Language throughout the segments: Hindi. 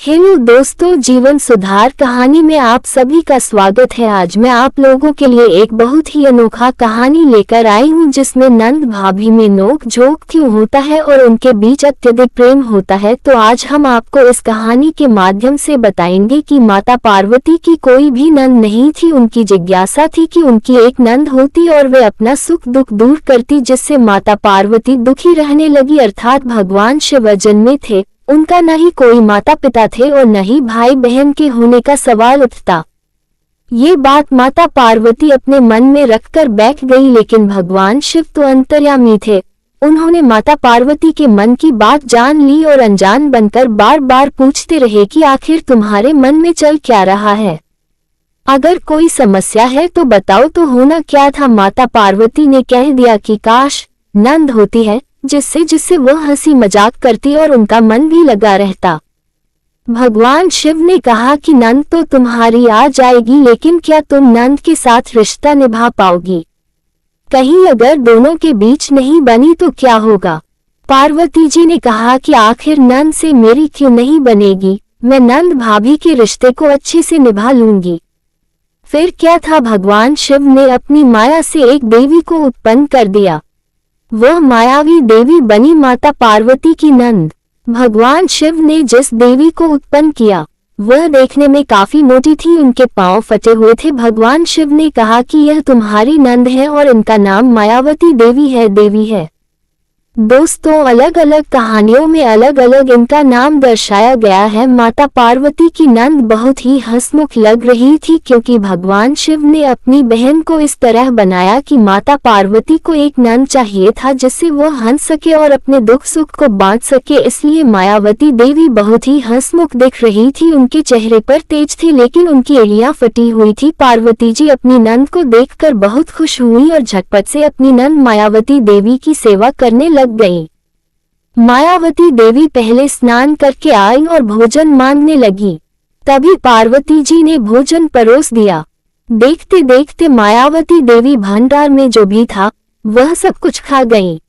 हेलो दोस्तों, जीवन सुधार कहानी में आप सभी का स्वागत है। आज मैं आप लोगों के लिए एक बहुत ही अनोखा कहानी लेकर आई हूँ जिसमें नंद भाभी में नोक झोंक क्यों होता है और उनके बीच अत्यधिक प्रेम होता है। तो आज हम आपको इस कहानी के माध्यम से बताएंगे कि माता पार्वती की कोई भी नंद नहीं थी। उनकी जिज्ञासा थी कि उनकी एक नंद होती और वे अपना सुख दुख दूर करती, जिससे माता पार्वती दुखी रहने लगी। अर्थात भगवान शिव जन्मे थे, उनका न ही कोई माता पिता थे और न ही भाई बहन के होने का सवाल उठता। ये बात माता पार्वती अपने मन में रखकर बैठ गई, लेकिन भगवान शिव तो अंतर्यामी थे। उन्होंने माता पार्वती के मन की बात जान ली और अनजान बनकर बार बार पूछते रहे कि आखिर तुम्हारे मन में चल क्या रहा है, अगर कोई समस्या है तो बताओ। तो होना क्या था, माता पार्वती ने कह दिया कि काश नंद होती है जिससे वह हंसी मजाक करती और उनका मन भी लगा रहता। भगवान शिव ने कहा कि नंद तो तुम्हारी आ जाएगी, लेकिन क्या तुम नंद के साथ रिश्ता निभा पाओगी? कहीं अगर दोनों के बीच नहीं बनी तो क्या होगा? पार्वती जी ने कहा कि आखिर नंद से मेरी क्यों नहीं बनेगी, मैं नंद भाभी के रिश्ते को अच्छे से निभा लूंगी। फिर क्या था, भगवान शिव ने अपनी माया से एक देवी को उत्पन्न कर दिया। वह मायावी देवी बनी माता पार्वती की नंद। भगवान शिव ने जिस देवी को उत्पन्न किया वह देखने में काफी मोटी थी, उनके पांव फटे हुए थे। भगवान शिव ने कहा कि यह तुम्हारी नंद है और इनका नाम मायावती देवी है। दोस्तों, अलग अलग कहानियों में अलग अलग इनका नाम दर्शाया गया है। माता पार्वती की नंद बहुत ही हंसमुख लग रही थी, क्योंकि भगवान शिव ने अपनी बहन को इस तरह बनाया कि माता पार्वती को एक नंद चाहिए था जिससे वो हंस सके और अपने दुख सुख को बांट सके। इसलिए मायावती देवी बहुत ही हंसमुख दिख रही थी। उनके चेहरे पर तेज थी, लेकिन उनकी एड़ियां फटी हुई थी। पार्वती जी अपनी नंद को देखकर बहुत खुश हुई और झटपट से अपनी नंद मायावती देवी की सेवा करने लग गई। मायावती देवी पहले स्नान करके आई और भोजन मांगने लगी। तभी पार्वती जी ने भोजन परोस दिया। देखते देखते मायावती देवी भंडार में जो भी था वह सब कुछ खा गई।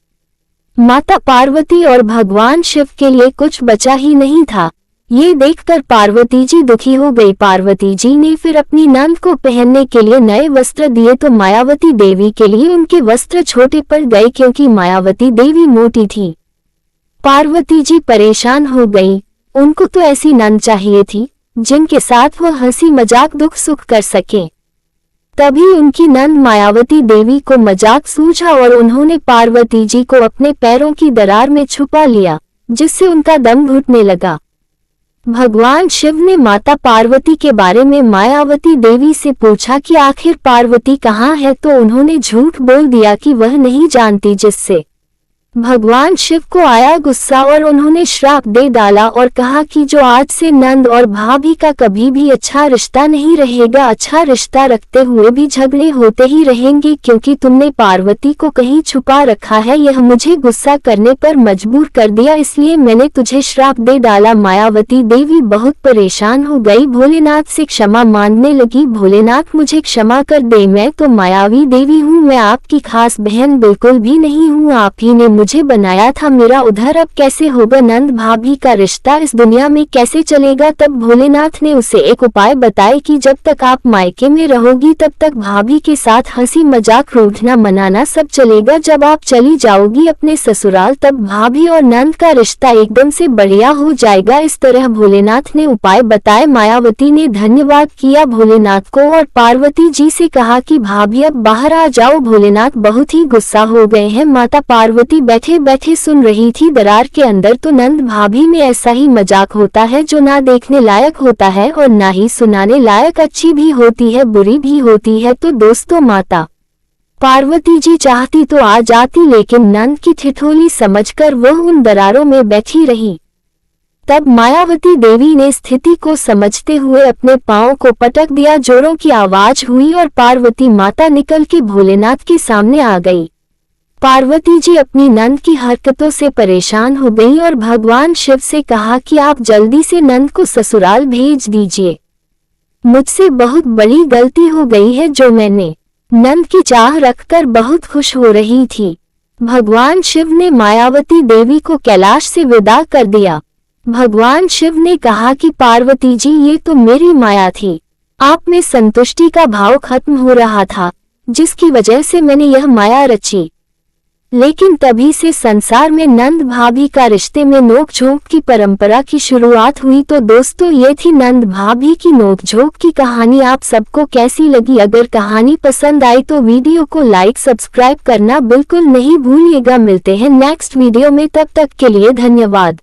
माता पार्वती और भगवान शिव के लिए कुछ बचा ही नहीं था। ये देखकर पार्वती जी दुखी हो गई। पार्वती जी ने फिर अपनी नंद को पहनने के लिए नए वस्त्र दिए, तो मायावती देवी के लिए उनके वस्त्र छोटे पड़ गए, क्योंकि मायावती देवी मोटी थी। पार्वती जी परेशान हो गई। उनको तो ऐसी नंद चाहिए थी जिनके साथ वह हंसी मजाक दुख सुख कर सके। तभी उनकी नंद मायावती देवी को मजाक सूझा और उन्होंने पार्वती जी को अपने पैरों की दरार में छुपा लिया, जिससे उनका दम घुटने लगा। भगवान शिव ने माता पार्वती के बारे में मायावती देवी से पूछा कि आखिर पार्वती कहाँ है, तो उन्होंने झूठ बोल दिया कि वह नहीं जानती, जिससे भगवान शिव को आया गुस्सा और उन्होंने श्राप दे डाला और कहा कि जो आज से नंद और भाभी का कभी भी अच्छा रिश्ता नहीं रहेगा। अच्छा रिश्ता रखते हुए भी झगड़े होते ही रहेंगे, क्योंकि तुमने पार्वती को कहीं छुपा रखा है। यह मुझे गुस्सा करने पर मजबूर कर दिया, इसलिए मैंने तुझे श्राप दे डाला। मायावती देवी बहुत परेशान हो गई, भोलेनाथ से क्षमा मांगने लगी। भोलेनाथ मुझे क्षमा कर दे, मैं तो मायावी देवी हूँ, मैं आपकी खास बहन बिल्कुल भी नहीं हूँ। आप ही ने मुझे बनाया था, मेरा उधर अब कैसे होगा? नंद भाभी का रिश्ता इस दुनिया में कैसे चलेगा? तब भोलेनाथ ने उसे एक उपाय बताया कि जब तक आप मायके में रहोगी तब तक भाभी के साथ हंसी मजाक रूठना मनाना सब चलेगा। जब आप चली जाओगी अपने ससुराल तब भाभी और नंद का रिश्ता एकदम से बढ़िया हो जाएगा। इस तरह भोलेनाथ ने उपाय बताए। मायावती ने धन्यवाद किया भोलेनाथ को और पार्वती जी से कहा कि भाभी अब बाहर आ जाओ। भोलेनाथ बहुत ही गुस्सा हो गए हैं। माता पार्वती बैठे बैठे सुन रही थी। दरार के अंदर तो नंद भाभी में ऐसा ही मजाक होता है जो ना देखने लायक होता है और ना ही सुनाने लायक। अच्छी भी होती है, बुरी भी होती है। तो दोस्तों, माता पार्वती जी चाहती तो आ जाती, लेकिन नंद की ठिठोली समझकर वह उन दरारों में बैठी रही। तब मायावती देवी ने स्थिति को समझते हुए अपने पांव को पटक दिया। जोरों की आवाज हुई और पार्वती माता निकल के भोलेनाथ के सामने आ गई। पार्वती जी अपनी नंद की हरकतों से परेशान हो गई और भगवान शिव से कहा कि आप जल्दी से नंद को ससुराल भेज दीजिए। मुझसे बहुत बड़ी गलती हो गई है जो मैंने नंद की चाह रखकर बहुत खुश हो रही थी। भगवान शिव ने मायावती देवी को कैलाश से विदा कर दिया। भगवान शिव ने कहा कि पार्वती जी ये तो मेरी माया थी, आप में संतुष्टि का भाव खत्म हो रहा था, जिसकी वजह से मैंने यह माया रची। लेकिन तभी से संसार में नंद भाभी का रिश्ते में नोक-झोंक की परंपरा की शुरुआत हुई। तो दोस्तों ये थी नंद भाभी की नोक-झोंक की कहानी। आप सबको कैसी लगी? अगर कहानी पसंद आई तो वीडियो को लाइक सब्सक्राइब करना बिल्कुल नहीं भूलिएगा। मिलते हैं नेक्स्ट वीडियो में, तब तक के लिए धन्यवाद।